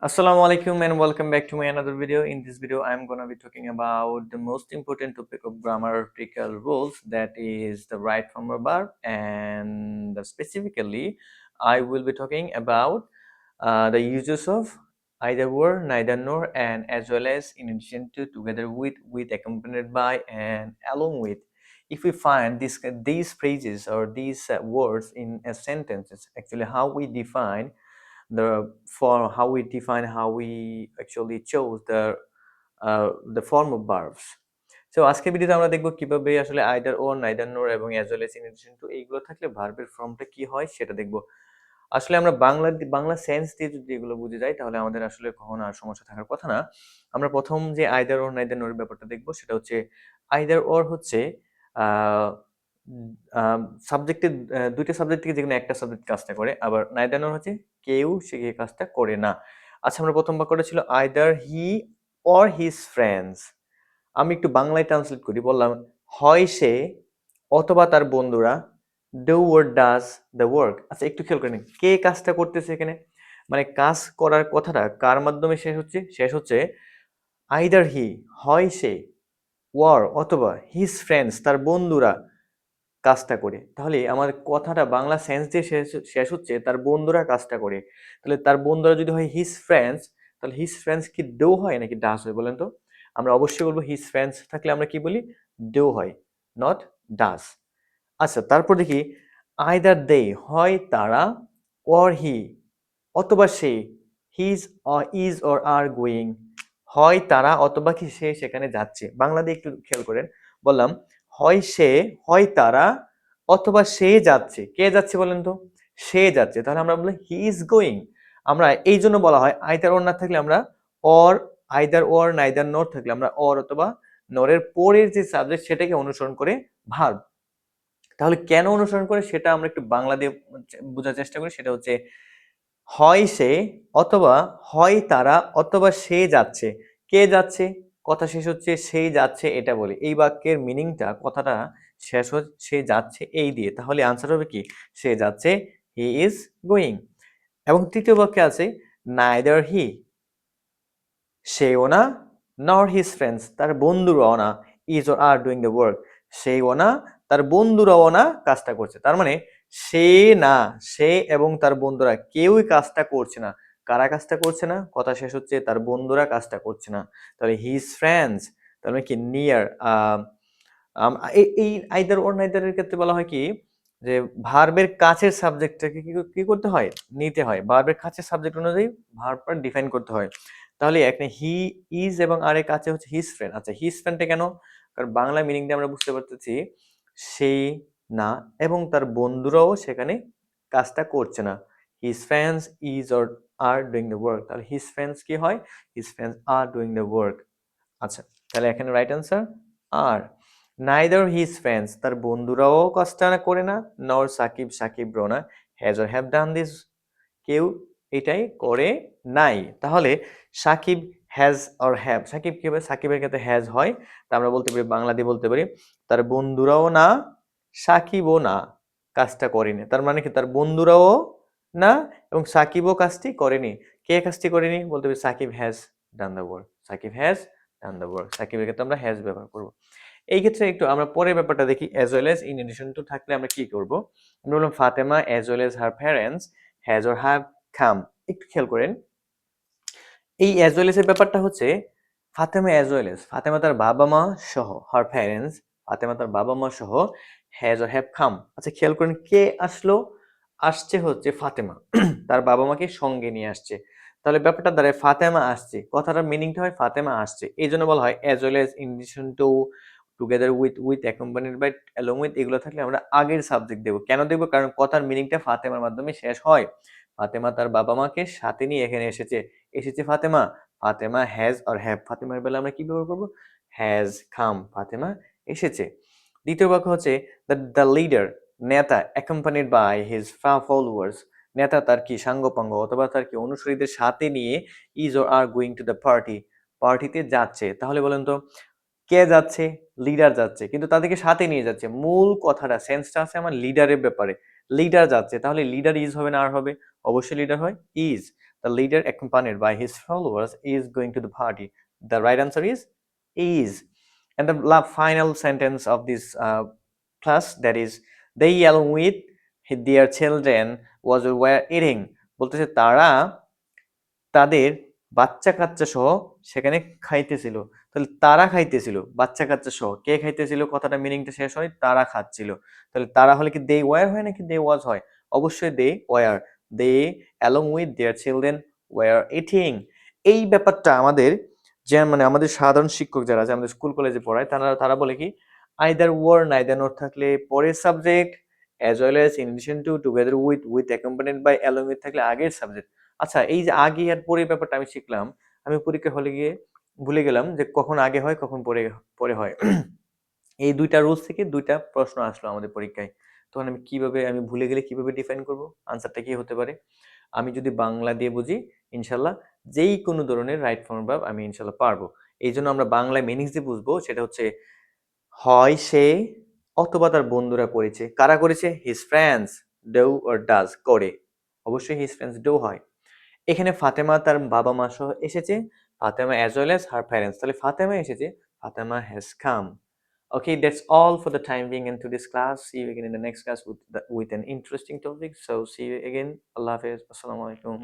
Assalamu alaikum and welcome back to my another video. In this video, I'm gonna be talking about the most important topic of grammatical rules, that is the right form of verb, and specifically, I will be talking about the uses of either or, neither nor, and as well as in addition to, together with, accompanied by, and along with. If we find these phrases or these words in a sentences, actually how we define how we define, how we actually chose the form of verbs. So আজকের ভিডিওতে আমরা দেখব কিভাবে আসলে either ওর, neither nor এবং as well as in addition to এইগুলো থাকলে ভার্বের ফর্মটা কি হয় সেটা দেখব। আসলে আমরা বাংলা সেন্স দিয়ে যদি এগুলো বুঝে যাই তাহলে আমাদের আসলে কখনো আর সমস্যা থাকার কথা না। আমরা প্রথম যে আইদার ওর, নাইদার নোর ব্যাপারটা দেখব, সেটা হচ্ছে আইদার ওর হচ্ছে সাবজেক্টের দুইটা সাবজেক্ট থেকে যেকোনো একটা সাবজেক্ট কাজটা করে, আবার নাইদার নোর হচ্ছে কেউ সে কাজটা করে না। আচ্ছা, আমরা প্রথম বাক্যটা ছিল either he or his friends. আমি একটু বাংলায় ট্রান্সলেট করি, বললাম হয় সে অথবা তার বন্ধুরা do or does the work. আচ্ছা, একটু খেয়াল করে নিন কে কাজটা করতেছে এখানে, মানে কাজ করার কথাটা কার মাধ্যমে শেষ হচ্ছে আইদার হি হয় সে, ওয়ার অথবা হিজ ফ্রেন্ডস তার বন্ধুরা কাজটা করে। তাহলে আমার কথাটা বাংলা সেন্স দিয়ে শেষ হচ্ছে তার বন্ধুরা কাজটা করে। তাহলে তার বন্ধুরা যদি হয় হিজ ফ্রেন্ডস, তাহলে হিজ ফ্রেন্ডস কি ডো হয় নাকি ডাস হয় বলেন তো? আমরা অবশ্যই বলবো হিজ ফ্রেন্ডস থাকলে আমরা কি বলি, ডো হয়, নট ডাস। আচ্ছা, তারপর দেখি আইদার দে হয় তারা, অর হি অথবা সে, his or is or are going হয় তারা অথবা কি সে সেখানে যাচ্ছে। বাংলা দিয়ে একটু খেয়াল করেন, বললাম হয় সে, হয় তারা, অথবা সে যাচ্ছে। কে যাচ্ছে বলেন তো? সে যাচ্ছে, তাহলে আমরা বলি হি ইজ গোয়িং। আমরা এই জন্য বলা হয় আইদার ওর না থাকলে আমরা অর, আইদার ওর নাইদার নর থাকলে আমরা অর অথবা নরের পরের যে সাবজেক্ট সেটাকে অনুসরণ করে ভার্ব। তাহলে কেন অনুসরণ করে সেটা আমরা একটু বাংলা দিয়ে বোঝার চেষ্টা করি। সেটা হচ্ছে হয় সে অথবা হয় তারা অথবা সে যাচ্ছে। কে যাচ্ছে? কথা শেষ হচ্ছে সে যাচ্ছে, এটা বলি। এই বাক্যের মিনিংটা, কথাটা শেষ হচ্ছে সে যাচ্ছে এই দিয়ে, তাহলে আনসার হবে কি সে যাচ্ছে, হি ইজ গোয়িং। এবং তৃতীয় বাক্যে আছে নাইদার হি, সেও না, নর হিজ ফ্রেন্ডস তার বন্ধুরাও না, is or are doing the work সেও না, তার বন্ধুরাও না কাজটা করছে। তার মানে সে না, সে এবং তার বন্ধুরা কেউই কাজটা করছে না। কারা কাজটা করছে না? কথা শেষ হচ্ছে তার বন্ধুরা কাজটা করছে না। তাহলে হিজ ফ্রেন্ডস, তার মানে কি নিয়ার। এই আইদার ওর নাইদার এর ক্ষেত্রে বলা হয় কি যে ভার্বের কাছের সাবজেক্টটাকে কি করতে হয়, নিতে হয়। ভার্বের কাছের সাবজেক্ট অনুযায়ী ভার্বটা ডিফাইন করতে হয়। তাহলে এখানে হি ইজ এবং আর এর কাছে হচ্ছে হিজ ফ্রেন্ড। আচ্ছা, হিজ ফ্রেন্ডটা কেন? কারণ বাংলা মিনিংটা আমরা বুঝতে পারতেছি সে না এবং তার বন্ধুরাও সেখানে কাজটা করছে না। His friends is or are doing the work, তাহলে হিজ ফ্রেন্ডস কি হয়, his friends are doing the work. আচ্ছা, তাহলে এখানে right answer are. Neither his friends তার বন্ধুরাও কাজটা করে না, নর সাকিব রোনা has or have done this কেউ এটাই করে নাই। তাহলে Sakib has or have, Sakib কি হবে? সাকিবের ক্ষেত্রে হ্যাজ হয়, তা আমরা বলতে পারি, বাংলা দিয়ে বলতে পারি তার বন্ধুরাও না, সাকিবও না কাজটা করেনি। তার মানে কি তার বন্ধুরাও না এবং সাকিবও কাজটি করেনি। কে কাজটি করেনি? বলতে পারি Sakib has done the work, Sakib has done the work. সাকিবের ক্ষেত্রে আমরা হ্যাজ ব্যবহার করব। এই ক্ষেত্রে একটু আমরা পরের ব্যাপারটা দেখি, as well as in addition to থাকলে আমরা কি করব। আমরা বললাম Fatema as well as her parents has or have come. একটু খেয়াল করেন এই অ্যাজ ওয়েল এজ এর ব্যাপারটা হচ্ছে Fatema as well age, Fatema তার বাবা মা সহ, হার প্যারেন্টস ফাতেমা তার বাবা মা সহ হ্যাজ অর হ্যাভ কাম। আচ্ছা, খেয়াল করেন কে আসলো, আসছে হচ্ছে ফাতেমা তার বাবা মাকে সঙ্গে নিয়ে আসছে। তাহলে ব্যাপারটা দাঁড়ায় ফাতেমা আসছে, কথাটার মিনিংটা হয় ফাতেমা আসছে। এই জন্য বলা হয় as well as, in addition to, together with accompanied by, along with, এগুলো থাকলে আমরা আগের সাবজেক্ট দেবো। কেন দেবো? কারণ কথার মিনিংটা ফাতেমার মাধ্যমে শেষ হয়। ফাতেমা তার বাবা মাকে সাথে নিয়ে এখানে এসেছে Fatema. Fatema has or have, ফাতেমার বেলা আমরা কি ব্যবহার করবো, হ্যাজ কাম, ফাতেমা এসেছে। দ্বিতীয় বাক্য হচ্ছে দ্য লিডার, নেতা, অ্যাকম্পানিড বাই হিজ ফলোয়ার্স, নেতা তার কি সাঙ্গপাঙ্গ অথবা তার কি অনুসারীদের সাথে নিয়ে is or are going to the party, পার্টিতে যাচ্ছে। তাহলে বলেন তো কে যাচ্ছে? লিডার যাচ্ছে, কিন্তু তাদেরকে সাথে নিয়ে যাচ্ছে। মূল কথাটা সেন্সটা আছে আমার লিডারের ব্যাপারে, লিডার যাচ্ছে, তাহলে লিডার ইজ হবে না আর হবে? অবশ্যই লিডার হয় is. the leader accompanied by his followers is going to the party. The right answer is. And the final sentence of this class, that is, they along with their children were eating, বলতেছে তারা তাদের বাচ্চা কাচ্চা সহ সেখানে খাইতেছিল। তাহলে তারা খাইতেছিল বাচ্চা কাচ্চা সহ, কে খাইতেছিল, কথাটা মিনিংটা শেষ হয় তারা খাচ্ছিল। তাহলে তারা হলে কি দে ওয়ার হয় নাকি দে ওয়াজ হয়? অবশ্যই they were. They along with their children were eating. এই ব্যাপারটা আমাদের যে মানে আমাদের সাধারণ শিক্ষক যারা আছে, আমাদের স্কুল কলেজে পড়ায়, তারা তারা বলে কি আইদার ওয়ার নাইদার নট থাকলে পরের subject, as well as in addition to, together with accompanied by, along with থাকলে আগের সাবজেক্ট। আচ্ছা, এই যে আগে আর পরে ব্যাপারটা আমি শিখলাম, আমি পরীক্ষা হলে গিয়ে ভুলে গেলাম যে কখন আগে হয় কখন পরে পরে হয়। এই দুইটা রুলস থেকে দুইটা প্রশ্ন আসলো আমাদের পরীক্ষায়। তখন আমি কিভাবে, আমি ভুলে গেলে কিভাবে ডিফাইন করব? আনসারটা কি হতে পারে? আমি যদি বাংলা দিয়ে বুঝি, ইনশাল্লাহ যেই কোনো ধরনের রাইট ফর্ম ভার্ব আমি ইনশাল্লাহ পারবো। এই জন্য আমরা বাংলায় মিনিংস দিয়ে বুঝবো, সেটা হচ্ছে হয় সে অথবা তার বন্ধুরা করেছে। কারা করেছে? His friends. Do or does করে, অবশ্যই হিজ ফ্রেন্ডস ডু হয়। এখানে ফাতেমা তার বাবা মা সহ এসেছে, Fatema as well as her parents, তাহলে ফাতেমা এসেছে, Fatema has come. Okay, that's all for the time being in today's class. See you again in the next class with an interesting topic. So see you again. Allah Hafiz. Assalamu alaikum.